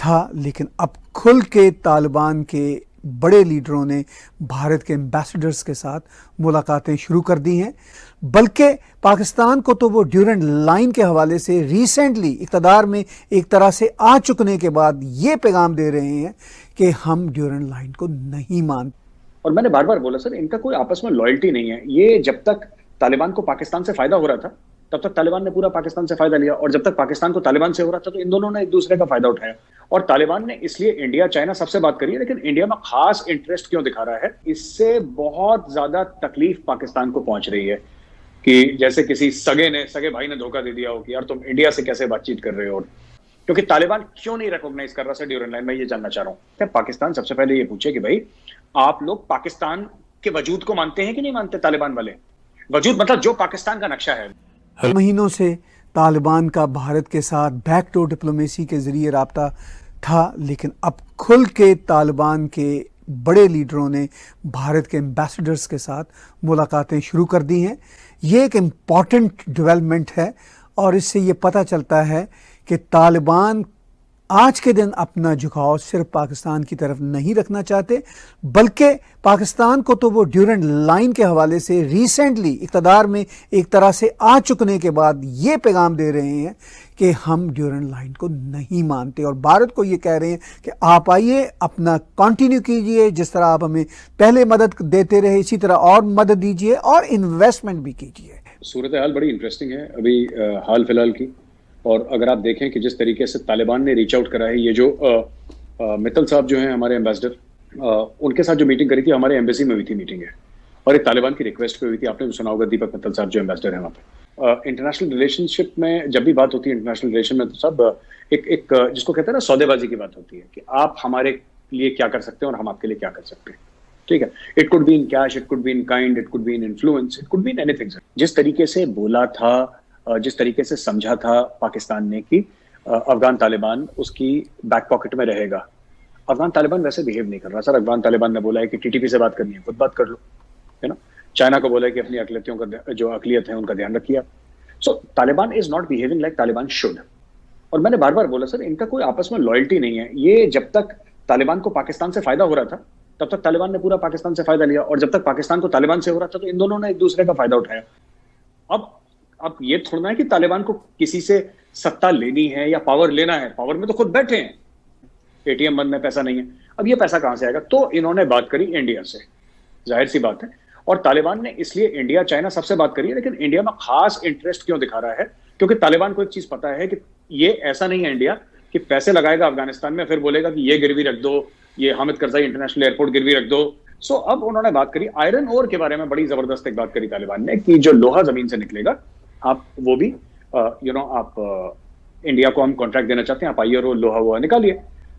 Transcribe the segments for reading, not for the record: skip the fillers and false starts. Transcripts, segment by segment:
था, लेकिन अब खुल के तालिबान के बड़े लीडरों ने भारत के एम्बेसडर्स के साथ मुलाकातें शुरू कर दी हैं। बल्कि पाकिस्तान को तो वो ड्यूरेंट लाइन के हवाले से रिसेंटली इक़्तिदार में एक तरह से आ चुकने के बाद ये पैगाम दे रहे हैं कि हम ड्यूरेंट लाइन को नहीं मानते। और मैंने बार बार बोला सर, इनका कोई आपस में लॉयल्टी नहीं है। ये जब तक तालिबान को पाकिस्तान से फायदा हो रहा था तब तक तालिबान ने पूरा पाकिस्तान से फायदा लिया, और जब तक पाकिस्तान को तालिबान से हो रहा था तो इन दोनों ने एक दूसरे का फायदा उठाया। और तालिबान ने इसलिए इंडिया चाइना सबसे बात करी है, लेकिन इंडिया में खास इंटरेस्ट क्यों दिखा रहा है, इससे बहुत ज्यादा तकलीफ पाकिस्तान को पहुंच रही है कि जैसे किसी सगे भाई ने धोखा दे दिया हो कि यार तुम इंडिया से कैसे बातचीत कर रहे हो। क्योंकि तालिबान क्यों नहीं रिकॉग्नाइज कर रहा सर ड्यूरेंट लाइन, मैं ये जानना चाह रहा हूं। पाकिस्तान सबसे पहले ये पूछे कि भाई आप लोग पाकिस्तान के वजूद को मानते हैं कि नहीं मानते। तालिबान वाले वजूद मतलब जो पाकिस्तान का नक्शा है। महीनों से तालिबान का भारत के साथ बैकडोर डिप्लोमेसी के जरिए राब्ता था, लेकिन अब खुल के तालिबान के बड़े लीडरों ने भारत के एम्बेसडर्स के साथ मुलाकातें शुरू कर दी हैं। ये एक इम्पॉर्टेंट डेवलपमेंट है और इससे ये पता चलता है कि तालिबान आज के दिन अपना झुकाव सिर्फ पाकिस्तान की तरफ नहीं रखना चाहते, बल्कि पाकिस्तान को तो वो ड्यूरेंट लाइन के हवाले से रिसेंटली इक़्तिदार में एक तरह से आ चुकने के बाद ये पैगाम दे रहे हैं कि हम ड्यूरेंट लाइन को नहीं मानते, और भारत को ये कह रहे हैं कि आप आइए अपना कंटिन्यू कीजिए, जिस तरह आप हमें पहले मदद देते रहे इसी तरह और मदद दीजिए और इन्वेस्टमेंट भी कीजिए। सूरत हाल बड़ी इंटरेस्टिंग है अभी हाल फिलहाल की। और अगर आप देखें कि जिस तरीके से तालिबान ने रीच आउट करा है, ये जो मित्तल साहब जो हैं हमारे एम्बेसडर, उनके साथ जो मीटिंग करी थी हमारे एम्बेसी में हुई थी मीटिंग है, और एक तालिबान की रिक्वेस्ट पे हुई थी। आपने भी सुना होगा दीपक मित्तल साहब जो एम्बेसडर हैं वहाँ पे। इंटरनेशनल रिलेशनशिप में जब भी बात होती है, इंटरनेशनल रिलेशन में, तो सब एक जिसको कहते हैं ना सौदेबाजी की बात होती है कि आप हमारे लिए क्या कर सकते हैं और हम आपके लिए क्या कर सकते हैं। ठीक है, it could be in cash, it could be in kind, it could be in influence, it could be in anything. जिस तरीके से बोला था, जिस तरीके से समझा था पाकिस्तान ने कि अफगान तालिबान उसकी बैक पॉकेट में रहेगा, अफगान तालिबान वैसे बिहेव नहीं कर रहा सर। अफगान तालिबान ने बोला है कि टीटीपी से बात करनी है खुद बात कर लो, है ना। चाइना को बोला है कि अपनी अकलियतों का जो अकलियत है उनका ध्यान रखिए। So Taliban is not behaving like Taliban should. और मैंने बार बार बोला सर, इनका कोई आपस में लॉयल्टी नहीं है। ये जब तक तालिबान को पाकिस्तान से फायदा हो रहा था तब तक तालिबान ने पूरा पाकिस्तान से फायदा लिया, और जब तक पाकिस्तान को तालिबान से हो रहा था तो इन दोनों ने एक दूसरे का फायदा उठाया। अब ये थोड़ा है कि तालिबान को किसी से सत्ता लेनी है या पावर लेना है, पावर में तो खुद बैठे हैं, एटीएम बंद में पैसा नहीं है। अब ये पैसा कहां से आएगा? तो इन्होंने बात करी इंडिया से, जाहिर सी बात है। और तालिबान ने इसलिए इंडिया चाइना सबसे बात करी है, लेकिन इंडिया में खास इंटरेस्ट क्यों दिखा रहा है, क्योंकि तालिबान को एक चीज पता है कि ये ऐसा नहीं है इंडिया कि पैसे लगाएगा अफगानिस्तान में फिर बोलेगा कि ये गिरवी रख दो, ये हामिद करजाई इंटरनेशनल एयरपोर्ट गिरवी रख दो। सो अब उन्होंने बात करी आयरन ओर के बारे में, बड़ी जबरदस्त एक बात करी तालिबान ने कि जो लोहा जमीन से निकलेगा आप वो भी आप इंडिया को हम कॉन्ट्रैक्ट देना चाहते हैं, आप आइए और लोहा वोहा निकालिए।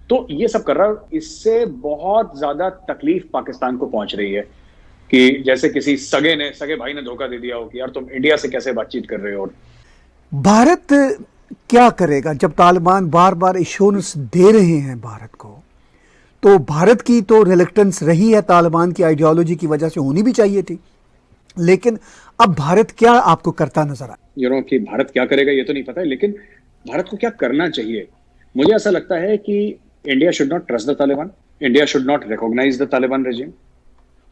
तो ये सब कर रहा है, इससे बहुत ज्यादा तकलीफ पाकिस्तान को पहुंच रही है कि जैसे किसी सगे भाई ने धोखा दे दिया हो कि यार तुम इंडिया से कैसे बातचीत कर रहे हो। भारत क्या करेगा जब तालिबान बार बार एश्योरेंस दे रहे हैं भारत को? तो भारत की तो रिलेक्टेंस रही है, तालिबान की आइडियोलॉजी की वजह से होनी भी चाहिए थी, लेकिन अब भारत क्या आपको करता नजर आया? कि भारत क्या करेगा ये तो नहीं पता है, लेकिन भारत को क्या करना चाहिए, मुझे ऐसा लगता है कि India should not trust the Taliban, India should not recognise the Taliban regime.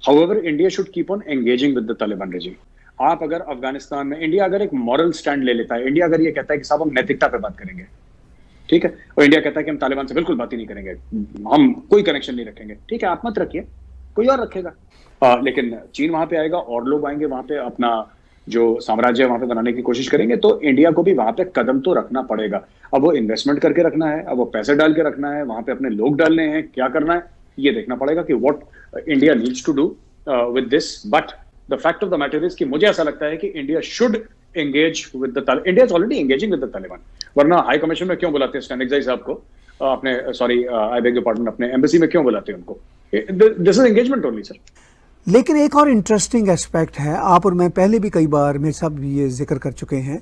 However India should keep on engaging with the Taliban regime. आप अगर अफगानिस्तान में इंडिया अगर एक मॉरल स्टैंड ले लेता है, इंडिया अगर ये कहता है कि साहब हम नैतिकता पे बात करेंगे, ठीक है, और इंडिया कहता है कि हम तालिबान से बिल्कुल बात ही नहीं करेंगे, हम कोई कनेक्शन नहीं रखेंगे, ठीक है, आप मत रखिए, कोई और रखेगा। लेकिन चीन वहां पे आएगा और लोग आएंगे वहां पे, अपना जो साम्राज्य वहां पे बनाने की कोशिश करेंगे, तो इंडिया को भी वहां पे कदम तो रखना पड़ेगा। अब वो इन्वेस्टमेंट करके रखना है, अब वो पैसे डाल के रखना है, वहां पे अपने लोग डालने हैं, क्या करना है ये देखना पड़ेगा कि what India needs to do with this. But the fact of the matter is कि मुझे ऐसा लगता है कि India should engage with the Taliban. India is already engaging with the Taliban, वरना हाई कमीशन में क्यों बुलाते हैं स्टैनिकजाई साहब को, अपने sorry I beg your pardon, अपने एम्बेसी में क्यों बुलाते हैं उनको? This is engagement only sir. लेकिन एक और इंटरेस्टिंग एस्पेक्ट है, आप और मैं पहले भी कई बार में सब ये जिक्र कर चुके हैं,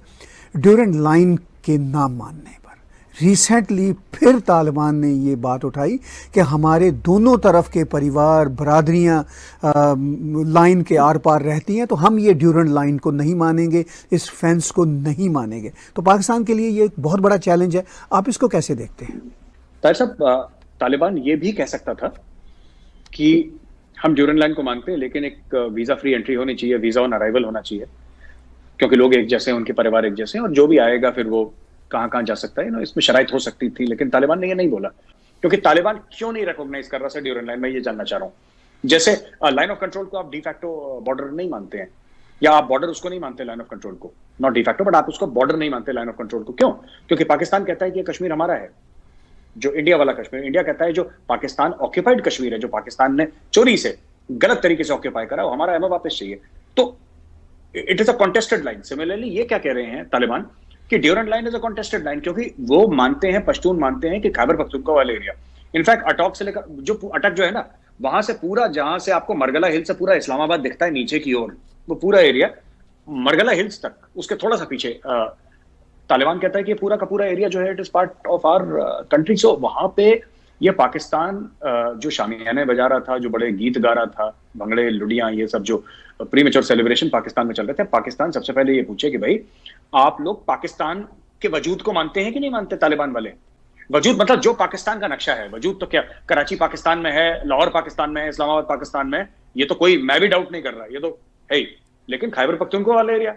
ड्यूरेंट लाइन के ना मानने पर रिसेंटली फिर तालिबान ने ये बात उठाई कि हमारे दोनों तरफ के परिवार बरादरियां लाइन के आर पार रहती हैं, तो हम ये ड्यूरेंट लाइन को नहीं मानेंगे, इस फेंस को नहीं मानेंगे। तो पाकिस्तान के लिए ये एक बहुत बड़ा चैलेंज है, आप इसको कैसे देखते हैं? ताहिर साहब, तालिबान ये भी कह सकता था कि हम ड्यूरेंट लाइन को मानते हैं, लेकिन एक वीजा फ्री एंट्री होनी चाहिए, वीजा ऑन अराइवल होना चाहिए, क्योंकि लोग एक जैसे हैं, उनके परिवार एक जैसे हैं, और जो भी आएगा फिर वो कहाँ कहाँ जा सकता है, इसमें शराइत हो सकती थी। लेकिन तालिबान ने ये नहीं बोला, क्योंकि तालिबान क्यों नहीं रिकॉग्नाइज कर रहा था ड्यूरेंट लाइन, मैं ये जानना चाह रहा हूँ। जैसे लाइन ऑफ कंट्रोल को आप डिफैक्टो बॉर्डर नहीं मानते हैं, या आप बॉर्डर उसको नहीं मानते लाइन ऑफ कंट्रोल को, नॉट डिफैक्टो बट आप उसको बॉर्डर नहीं मानते लाइन ऑफ कंट्रोल को। क्यों? क्योंकि पाकिस्तान कहता है कि कश्मीर हमारा है, जो इंडिया वाला कश्मीर। इंडिया कहता है जो पाकिस्तान ऑक्यूपाइड कश्मीर है, जो पाकिस्तान ने चोरी से गलत तरीके से ऑक्यूपाई करा, वो हमारा हमें वापस चाहिए। तो it is a contested line. Similarly ये क्या कह रहे हैं तालिबान कि Durand line is a contested line, क्योंकि वो मानते हैं, पश्तून मानते हैं कि खैबर पख्तूनख्वा वाला एरिया, इनफैक्ट अटक से लेकर अटक जो है ना, वहां से पूरा, जहां से आपको मरगला हिल से पूरा इस्लामाबाद दिखता है नीचे की ओर, वो पूरा एरिया मरगला हिल्स तक, उसके थोड़ा सा पीछे तालिबान कहता है कि पूरा का पूरा एरिया जो है it is part of our country. So वहां पे ये पाकिस्तान जो शामियाने बजा रहा था, जो बड़े गीत गा रहा था, भंगड़े लुडियां, ये सब जो प्रीमेच्योर सेलिब्रेशन पाकिस्तान में चल रहे थे, पाकिस्तान सबसे पहले ये पूछे कि भाई आप लोग पाकिस्तान के वजूद को मानते हैं कि नहीं मानते? तालिबान वाले वजूद मतलब जो पाकिस्तान का नक्शा है, वजूद तो क्या कराची पाकिस्तान में है, लाहौर पाकिस्तान में है, इस्लामाबाद पाकिस्तान में है, ये तो कोई, मैं भी डाउट नहीं कर रहा, ये तो है ही। लेकिन खैबर पख्तूनख्वा वाला एरिया,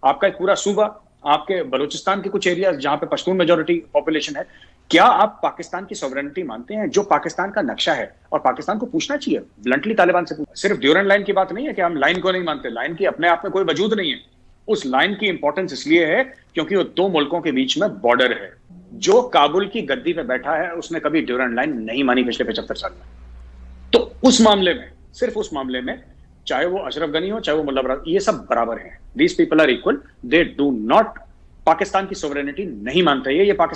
आपका एक पूरा सूबा, आपके बलूचिस्तान के कुछ एरिया जहां पे पश्तून मेजोरिटी पॉपुलेशन है, क्या आप पाकिस्तान की सॉवरेनिटी मानते हैं, जो पाकिस्तान का नक्शा है? और पाकिस्तान को पूछना चाहिए ब्लंटली, तालिबान से सिर्फ ड्यूरेंट लाइन की बात नहीं है कि हम लाइन को नहीं मानते, लाइन की अपने आप में कोई वजूद नहीं है। उस लाइन की इंपॉर्टेंस इसलिए है क्योंकि वो दो मुल्कों के बीच में बॉर्डर है। जो काबुल की गद्दी पे बैठा है उसने कभी ड्यूरेंट लाइन नहीं मानी पिछले 75 साल में। तो उस मामले में, सिर्फ उस मामले में, चाहे वो अशरफ गनी हो, चाहे वो मुल्ला बरादर, ये सब बराबर हैं। These people are equal, they do not, Pakistan की सोवरेनिटी नहीं मानते ये पाकिस्तान